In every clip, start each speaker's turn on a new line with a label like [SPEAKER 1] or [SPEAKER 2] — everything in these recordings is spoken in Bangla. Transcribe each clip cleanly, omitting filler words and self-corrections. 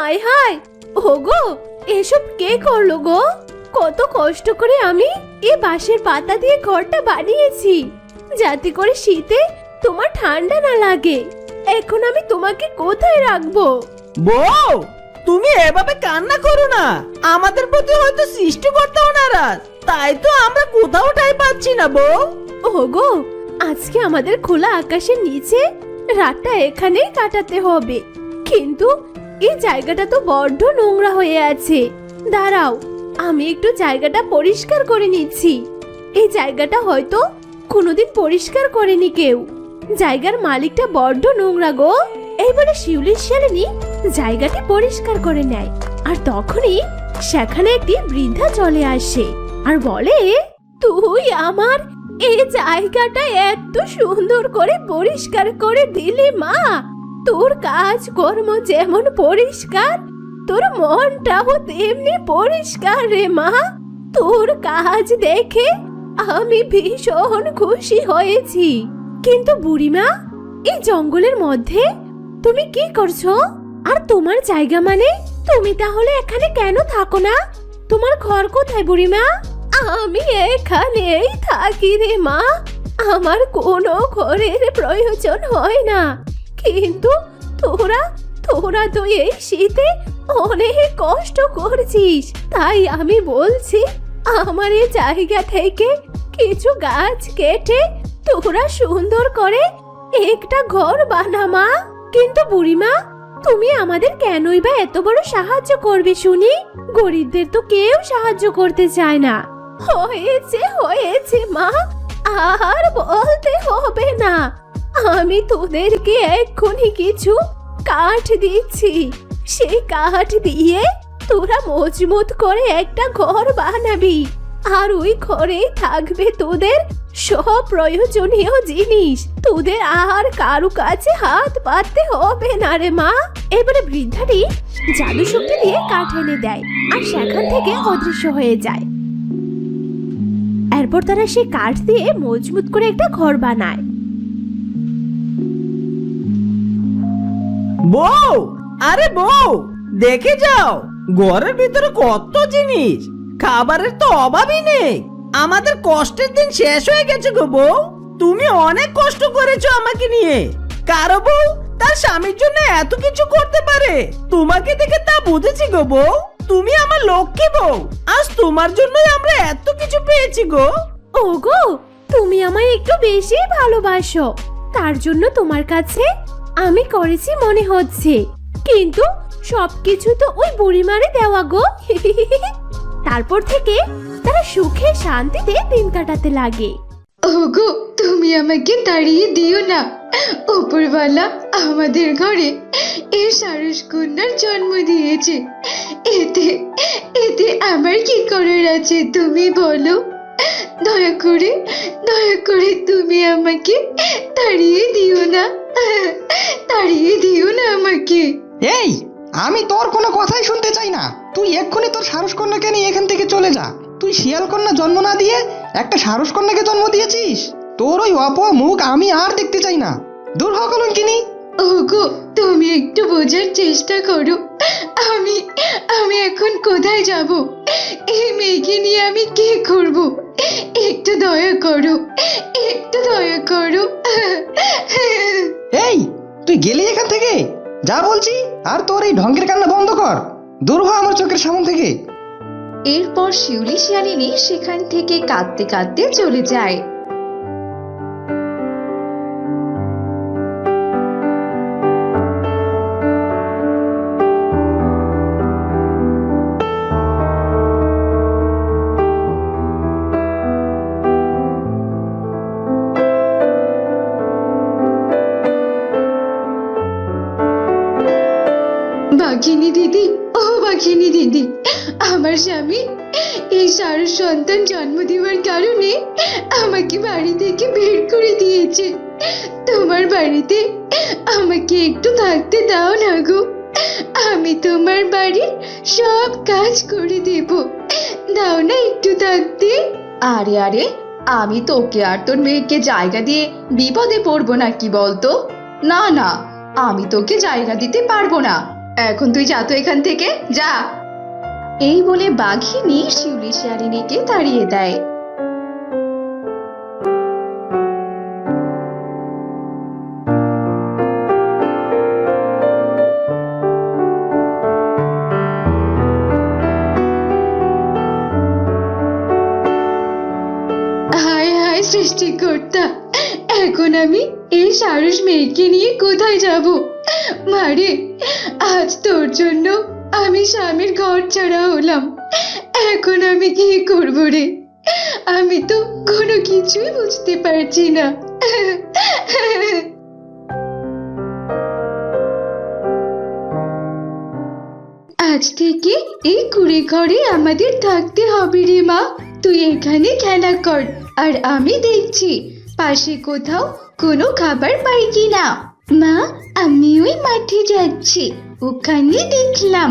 [SPEAKER 1] হায় হায়, ওগো এসব কে করলো গো? কত কষ্ট করে আমি এই বাঁশের পাতা দিয়ে ঘরটা বানিয়েছি যাতে করে শীতে তোমার ঠান্ডা না লাগে। এখন আমি তোমাকে কোথায় রাখবো?
[SPEAKER 2] বউ, তুমি এভাবে কান্না করো না। আমাদের প্রতি হয়তো সৃষ্টিকর্তাও নারাজ, তাই তো আমরা কোথাও ঠাঁই পাচ্ছি না বউ।
[SPEAKER 1] ওগো, আজকে আমাদের খোলা আকাশের নিচে রাতটা এখানেই কাটাতে হবে, কিন্তু এই জায়গাটা তো বড্ড নোংরা হয়ে আছে। দাঁড়াও, আমি একটু জায়গাটা পরিষ্কার করে নিচ্ছি। এই জায়গাটা হয়তো কোনোদিন পরিষ্কার করেনি কেউ। জায়গার মালিকটা বড্ড নোংরা গো। এইবারে শিউলির শালিনী জায়গাটি পরিষ্কার করে নেয়, আর তখনই সেখানে একটি বৃদ্ধা চলে আসে আর বলে, তুই আমার এই জায়গাটা এত সুন্দর করে পরিষ্কার করে দিলি মা। তোর কাজকর্ম যেমন পরিষ্কার, তোর মনটাও তেমনি পরিষ্কার রে মা। তোর কাজ দেখে আমি ভীষণ খুশি হয়েছি। কিন্তু বুড়িমা, এই জঙ্গলের মধ্যে তুমি কি করছো? আর তোমার জায়গা মানে তুমি তাহলে এখানে কেন থাকো না? তোমার ঘর কোথায় বুড়িমা? আমি এখানেই থাকি রে মা, আমার কোনো ঘরের প্রয়োজন হয় না। কিন্তু তোরা তোরা তো এই শীতে অনেক কষ্ট করছিস, তাই আমি বলছি আমার এই জায়গা থেকে কিছু গাছ কেটে তোরা সুন্দর করে একটা ঘর বানা মা। কিন্তু বুড়িমা, তুমি আমাদের কেনই বা এত বড় সাহায্য করবে শুনি? গরিবদের তো কেউ সাহায্য করতে চায় না। হয়েছে হয়েছে মা, আর বলতে হবে না। আমি তোদেরকে এক্ষুনি কিছু কাঠ দিচ্ছি, সেই কাঠ দিয়ে তোরা মজবুত করে একটা ঘর বানাবি, আর ওই ঘরে থাকবে তোদের সব প্রয়োজনীয় জিনিস। তোদের আর কারু কাছে হাত পাততে হবে না রে মা। এবারে বৃদ্ধাটি জাদু শক্তি দিয়ে কাঠ এনে দেয় আর সেখান থেকে অদৃশ্য হয়ে যায়। এরপর তারা সেই কাঠ দিয়ে মজবুত করে একটা ঘর বানায়।
[SPEAKER 2] বউ, আরে বউ, দেখে যাও ঘরের ভিতরে কত জিনিস। খাবারের তো অভাবই নেই। আমাদের কষ্টের দিন শেষ হয়ে গেছে গো বউ। তুমি অনেক কষ্ট করেছো আমাকে নিয়ে। কারো বউ তার স্বামীর জন্য এত কিছু করতে পারে, তোমাকে দেখে তা বুঝেছি গো বউ। তুমি আমার লক্ষ্মী বউ, আজ তোমার জন্যই আমরা এত কিছু পেয়েছি গো।
[SPEAKER 1] ওগো, তুমি আমায় একটু বেশি ভালোবাসো, তার জন্য তোমার কাছে আমি করেছি মনে হচ্ছে। কিন্তু সবকিছু তো ওই বুড়িমারে দেওয়া গো। তারপর থেকে তারা সুখে শান্তিতে দিন কাটাতে লাগে।
[SPEAKER 3] ওগো, তুমি আমাকে তাড়িয়ে দিও না। উপরওয়ালা আমাদের ঘরে এই সারস কন্যার জন্ম দিয়েছে, এতে এতে আমার কি করার আছে তুমি বলো? দয়া করে তুমি আমাকে তাড়িয়ে দিও না, তাড়িয়ে দিও না আমাকে।
[SPEAKER 4] এই, আমি তোর কোনো কথাই শুনতে চাই না। তুই এক্ষুনি তোর সারস কন্যাকে নিয়ে এখান থেকে চলে যা। তুই শিয়াল কন্যা জন্ম না দিয়ে একটা সারস কন্যাকে জন্ম দিয়েছিস। তোর ওই অপয়া মুখ আমি আর দেখতে চাই না। দূর হ কলঙ্কিনী।
[SPEAKER 3] ওগো, তুমি একটু বোঝার চেষ্টা করো। আমি আমি এখন কোথায় যাব? এই মেয়েকে নিয়ে আমি কি করব? একটু দয়া করো, একটু দয়া করো।
[SPEAKER 4] এই, তুই গেলি এখান থেকে, যা বলছি। আর তোর এই ঢঙ্গের কান্না বন্ধ কর। দূর হ আমার চোখের সামনে থেকে।
[SPEAKER 3] এরপর শিউলি শিয়ালিনী সেখান থেকে কাঁদতে কাঁদতে চলে যায়। বাঘিনী দিদি, ও বাঘিনী দিদি, আমার স্বামী এই সারস সন্তান জন্ম দেওয়ার কারণে আমাকে বাড়ি থেকে বের করে দিয়েছে। তোমার বাড়িতে আমাকে একটু থাকতে দাও না গো। আমি তোমার বাড়ির সব কাজ করে দেব, দাও না একটু থাকতে। আরে আরে, আমি তোকে আর তোর মেয়েকে জায়গা দিয়ে বিপদে পড়বো না কি বলতো? না না, আমি তোকে জায়গা দিতে পারবো না। এখন তুই যা তো এখান থেকে, যা। এই বলে বাঘিনী শিউলি শিয়ালিনীকে তাড়িয়ে দেয়। হায় হায় সৃষ্টিকর্তা, এখন আমি এই সারস মেয়েকে নিয়ে কোথায় যাব? মারে, আজ তোর জন্য আমি স্বামীর ঘর ছাড়া হলাম। এখন আমি কি করব রে? আমি তো কোনো কিছুই বুঝতে পারছি না। আজ থেকে এই কুড়ে ঘরে আমাদের থাকতে হবে রে মা। তুই এখানে খেলা কর, আর আমি দেখছি পাশে কোথাও কোনো খাবার পাই কিনা। মা, আমি ওই মাঠে যাচ্ছি, ওখানে দেখলাম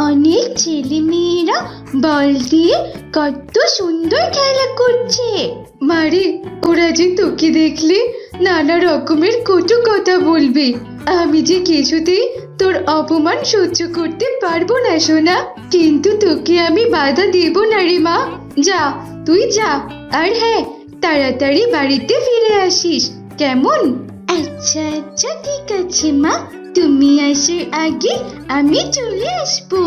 [SPEAKER 3] অনেক ছেলে মেয়েরা বল দিয়ে কত সুন্দর খেলা করছে। মারে, ওরা যে তোকে দেখলে নানা রকমের কটু কথা বলবে। আমি যে কিছুতেই তোর অপমান সহ্য করতে পারবো না সোনা, কিন্তু তোকে আমি বাধা দেব না রে মা। যা, তুই যা, আর হ্যাঁ, তাড়াতাড়ি বাড়িতে ফিরে আসিস, কেমন? আচ্ছা আচ্ছা, ঠিক আছে মা, তুমি আসার আগে আমি চলে আসবো।